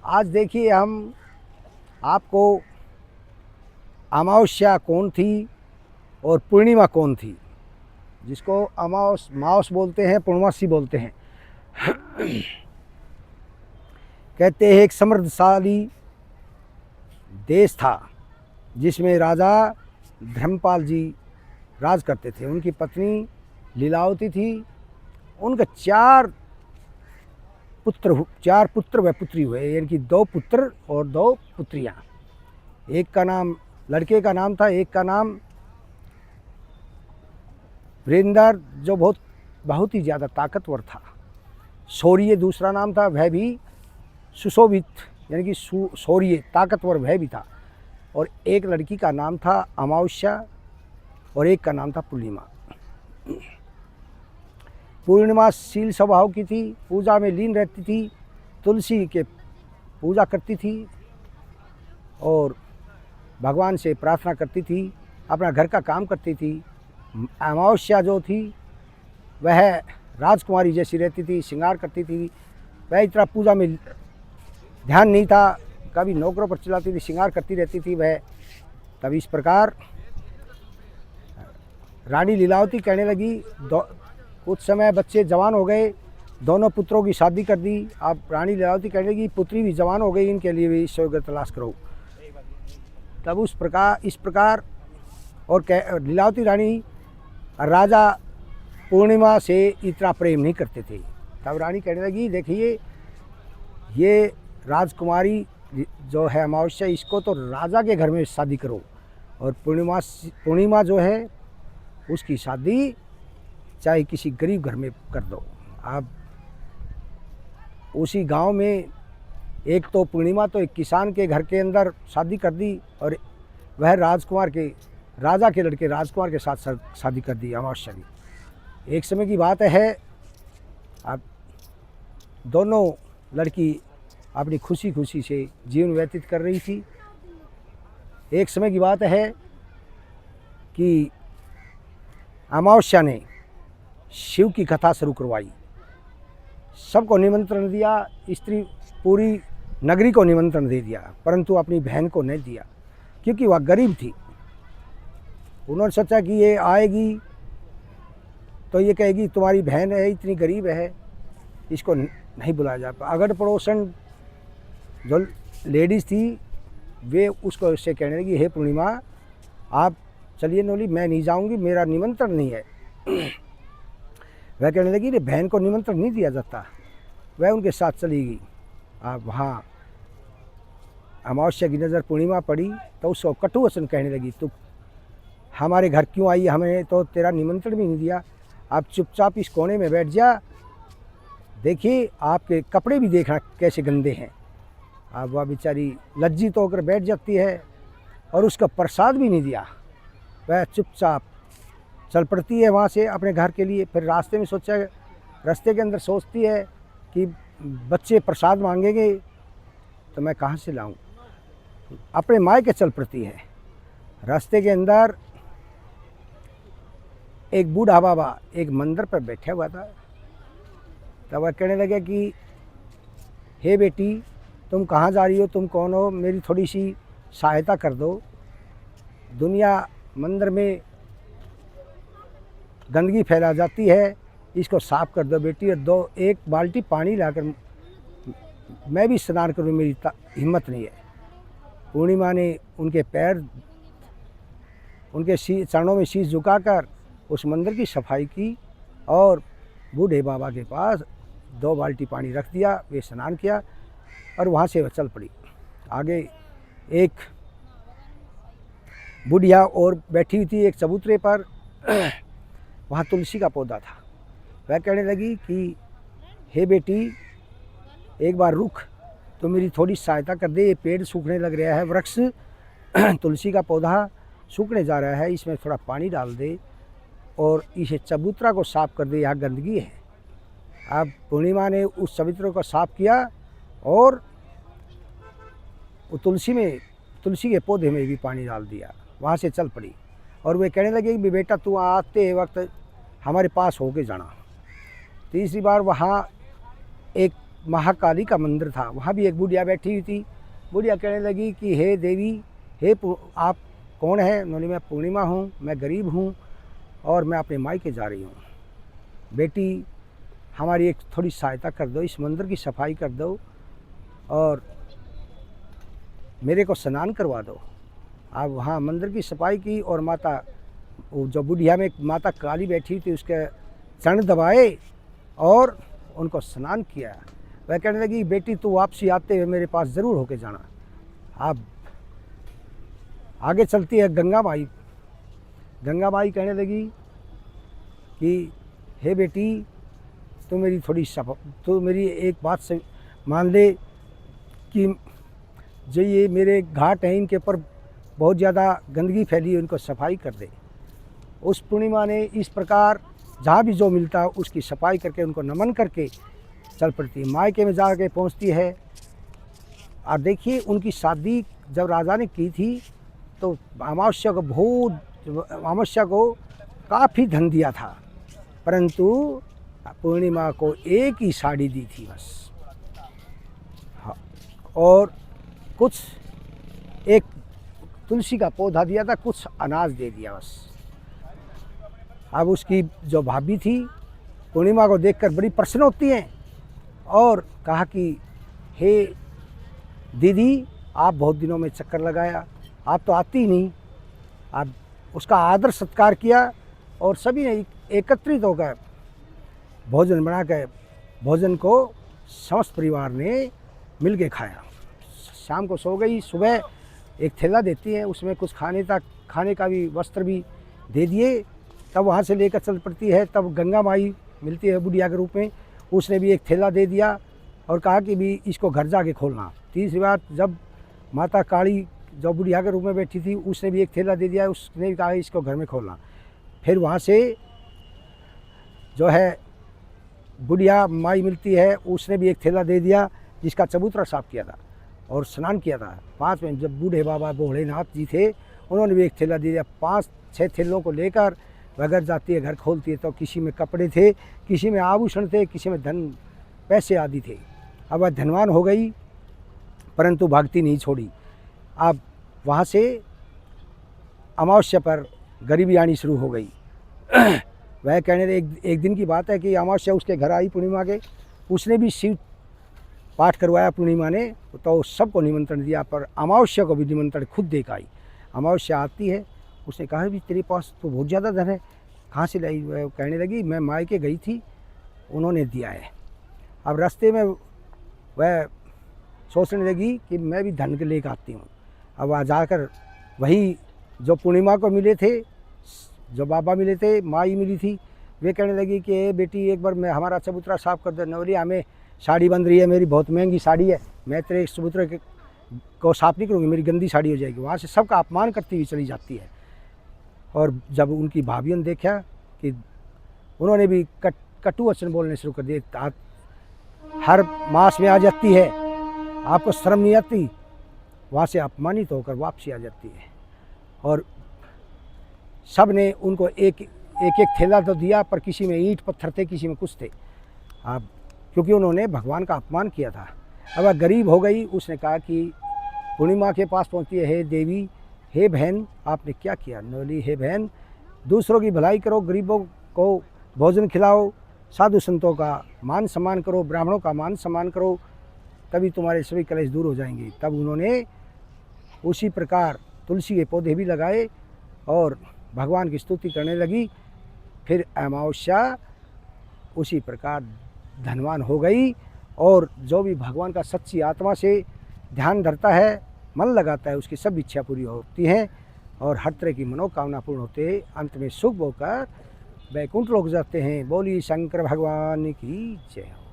आज देखिए हम आपको अमावस्या कौन थी और पूर्णिमा कौन थी, जिसको माउस बोलते हैं, पूर्णमासी बोलते हैं। कहते हैं एक समृद्धशाली देश था जिसमें राजा धर्मपाल जी राज करते थे। उनकी पत्नी लीलावती थी। उनके चार पुत्र व पुत्री हुए, यानी कि 2 पुत्र और 2 पुत्रियां। एक का नाम, लड़के का नाम था, एक का नाम वीरेंद्र, जो बहुत ही ज़्यादा ताकतवर था। शौर्य दूसरा नाम था, वह भी सुशोभित, यानी कि शौर्य ताकतवर वह भी था। और एक लड़की का नाम था अमावस्या और एक का नाम था पूर्णिमा। पूर्णिमा शील स्वभाव की थी, पूजा में लीन रहती थी, तुलसी के पूजा करती थी और भगवान से प्रार्थना करती थी, अपना घर का काम करती थी। अमावस्या जो थी वह राजकुमारी जैसी रहती थी, श्रृंगार करती थी। वह इतना पूजा में ध्यान नहीं था, कभी नौकरों पर चिल्लाती थी, श्रृंगार करती रहती थी वह। तब इस प्रकार रानी लीलावती कहने लगी, कुछ समय बच्चे जवान हो गए, दोनों पुत्रों की शादी कर दी। अब रानी लीलावती कहने लगी पुत्री भी जवान हो गई, इनके लिए भी ईश्वर तलाश करो। तब इस प्रकार और लीलावती रानी राजा पूर्णिमा से इतना प्रेम नहीं करते थे। तब रानी कहने लगी, देखिए ये राजकुमारी जो है अमावस्या, इसको तो राजा के घर में शादी करो, और पूर्णिमा जो है उसकी शादी चाहे किसी गरीब घर में कर दो। अब उसी गांव में एक तो पूर्णिमा तो एक किसान के घर के अंदर शादी कर दी, और वह राजा के लड़के राजकुमार के साथ शादी कर दी अमावस्या की। एक समय की बात है, अब दोनों लड़की अपनी खुशी खुशी से जीवन व्यतीत कर रही थी। एक समय की बात है कि अमावस्या ने शिव की कथा शुरू करवाई, सबको निमंत्रण दिया, स्त्री पूरी नगरी को निमंत्रण दे दिया, परंतु अपनी बहन को नहीं दिया क्योंकि वह गरीब थी। उन्होंने सोचा कि ये आएगी तो ये कहेगी तुम्हारी बहन है, इतनी गरीब है, इसको नहीं बुलाया जाता। अगल पड़ोसन जो लेडीज़ थी वे उसको उससे कहने लगी, हे पूर्णिमा आप चलिए नोली, मैं नहीं जाऊंगी, मेरा निमंत्रण नहीं है। वह कहने लगी, रे बहन को निमंत्रण नहीं दिया जाता। वह उनके साथ चली गई। अब वहाँ अमावस्या की नज़र पूर्णिमा पड़ी तो उसको कटु वचन कहने लगी, तू हमारे घर क्यों आई, हमें तो तेरा निमंत्रण भी नहीं दिया, आप चुपचाप इस कोने में बैठ जा, देखिए आपके कपड़े भी देखना कैसे गंदे हैं। अब वह बेचारी लज्जित होकर बैठ जाती है और उसका प्रसाद भी नहीं दिया। वह चुपचाप चल पड़ती है वहाँ से अपने घर के लिए। फिर रास्ते के अंदर सोचती है कि बच्चे प्रसाद मांगेंगे तो मैं कहाँ से लाऊं, अपने मायके चल पड़ती है। रास्ते के अंदर एक बूढ़ा बाबा एक मंदिर पर बैठा हुआ था। तब वह कहने लगे कि हे बेटी, तुम कहाँ जा रही हो, तुम कौन हो, मेरी थोड़ी सी सहायता कर दो। दुनिया मंदिर में गंदगी फैला जाती है, इसको साफ़ कर दो बेटी, और एक बाल्टी पानी लाकर मैं भी स्नान करूँ, मेरी हिम्मत नहीं है। पूर्णिमा ने उनके चरणों में शीश झुकाकर उस मंदिर की सफाई की और बूढ़े बाबा के पास 2 बाल्टी पानी रख दिया। वे स्नान किया और वहाँ से वह चल पड़ी। आगे एक बुढ़िया और बैठी हुई थी एक चबूतरे पर। वहाँ तुलसी का पौधा था। वह कहने लगी कि हे बेटी, एक बार रुक, तो मेरी थोड़ी सहायता कर दे, ये पेड़ सूखने लग रहा है, वृक्ष तुलसी का पौधा सूखने जा रहा है, इसमें थोड़ा पानी डाल दे और इसे चबूतरा को साफ़ कर दे, यहाँ गंदगी है। अब पूर्णिमा ने उस चबूतरे को साफ़ किया और वो तुलसी के पौधे में भी पानी डाल दिया, वहाँ से चल पड़ी। और वे कहने लगे कि बेटा तू आते वक्त हमारे पास होके जाना। तीसरी बार वहाँ एक महाकाली का मंदिर था, वहाँ भी एक बुढ़िया बैठी हुई थी। बुढ़िया कहने लगी कि हे देवी, आप कौन है? उन्होंने, मैं पूर्णिमा हूँ, मैं गरीब हूँ और मैं अपने मायके जा रही हूँ। बेटी, हमारी एक थोड़ी सहायता कर दो, इस मंदिर की सफाई कर दो और मेरे को स्नान करवा दो। अब वहाँ मंदिर की सफाई की और माता, जो बुढ़िया में माता काली बैठी थी, उसके चरण दबाए और उनको स्नान किया। वह कहने लगी, बेटी तू वापसी आते हुए मेरे पास ज़रूर होके जाना। अब आगे चलती है गंगा माई। गंगा माई कहने लगी कि हे बेटी, तो मेरी एक बात से मान ले कि जो ये मेरे घाट हैं, इनके ऊपर बहुत ज़्यादा गंदगी फैली है, इनको सफाई कर दे। उस पूर्णिमा ने इस प्रकार जहाँ भी जो मिलता उसकी सफाई करके उनको नमन करके चल पड़ती है। मायके में जाके पहुँचती है। और देखिए, उनकी शादी जब राजा ने की थी तो अमावस्या को काफ़ी धन दिया था, परंतु पूर्णिमा को एक ही साड़ी दी थी बस। हाँ, और कुछ एक तुलसी का पौधा दिया था, कुछ अनाज दे दिया बस। अब उसकी जो भाभी थी, पूर्णिमा को देखकर बड़ी प्रसन्न होती हैं और कहा कि हे दीदी, आप बहुत दिनों में चक्कर लगाया, आप तो आती ही नहीं। अब उसका आदर सत्कार किया और सभी ने एकत्रित होकर भोजन बनाकर, भोजन को समस्त परिवार ने मिल के खाया। शाम को सो गई। सुबह एक थैला देती है, उसमें कुछ खाने का भी वस्त्र भी दे दिए। तब वहाँ से लेकर चल पड़ती है। तब गंगा माई मिलती है बुढ़िया के रूप में, उसने भी एक थैला दे दिया और कहा कि भी इसको घर जाके खोलना। तीसरी बार जब माता काली जो बुढ़िया के रूप में बैठी थी, उसने भी एक थैला दे दिया, उसने भी कहा इसको घर में खोलना। फिर वहाँ से जो है बुढ़िया माई मिलती है, उसने भी एक थैला दे दिया जिसका चबूतरा साफ किया था और स्नान किया था। 5 में जब बूढ़े बाबा भोलेनाथ जी थे, उन्होंने भी एक थैला दे दिया। 5-6 थैलों को लेकर वह घर जाती है, घर खोलती है तो किसी में कपड़े थे, किसी में आभूषण थे, किसी में धन पैसे आदि थे। अब वह धनवान हो गई, परंतु भक्ति नहीं छोड़ी। अब वहाँ से अमावस्या पर गरीबी आनी शुरू हो गई। वह कहने लगे, एक दिन की बात है कि अमावस्या उसके घर आई पूर्णिमा के, उसने भी शिव पाठ करवाया पूर्णिमा ने, तो सबको निमंत्रण दिया, पर अमावस्या को भी निमंत्रण खुद देकर आई। अमावस्या आती है, उसने कहा भी तेरे पास तो बहुत ज़्यादा धन है, कहाँ से लाई? वह कहने लगी, मैं मायके गई थी, उन्होंने दिया है। अब रास्ते में वह सोचने लगी कि मैं भी धन के लेकर आती हूँ। अब वहाँ जाकर वही जो पूर्णिमा को मिले थे, जो बाबा मिले थे, माई मिली थी, वे कहने लगी कि बेटी एक बार मैं हमारा चबूतरा साफ कर दे। नवली, हमें साड़ी बन रही है, मेरी बहुत महंगी साड़ी है, मैं तेरे चबूतरे को साफ नहीं करूँगी, मेरी गंदी साड़ी हो जाएगी। वहाँ से सबका अपमान करती हुई चली जाती है। और जब उनकी भाभियों ने देखा कि उन्होंने भी कटु वचन बोलने शुरू कर दिए, हर मास में आ जाती है, आपको शर्म नहीं आती? वहाँ से अपमानित होकर वापसी आ जाती है। और सब ने उनको एक थैला तो दिया, पर किसी में ईंट पत्थर थे, किसी में कुछ थे। अब क्योंकि उन्होंने भगवान का अपमान किया था। अब वह गरीब हो गई। उसने कहा कि पूर्णिमा के पास पहुँचती है, हे देवी, हे बहन, आपने क्या किया? नवली, हे बहन, दूसरों की भलाई करो, गरीबों को भोजन खिलाओ, साधु संतों का मान सम्मान करो, ब्राह्मणों का मान सम्मान करो, तभी तुम्हारे सभी कलेश दूर हो जाएंगे। तब उन्होंने उसी प्रकार तुलसी के पौधे भी लगाए और भगवान की स्तुति करने लगी। फिर अमावस्या उसी प्रकार धनवान हो गई। और जो भी भगवान का सच्ची आत्मा से ध्यान धरता है, मन लगाता है, उसकी सब इच्छा पूरी होती हैं और हर तरह की मनोकामना पूर्ण होते, अंत में सुख होकर वैकुंठ लोक जाते हैं। बोली शंकर भगवान की जय हो।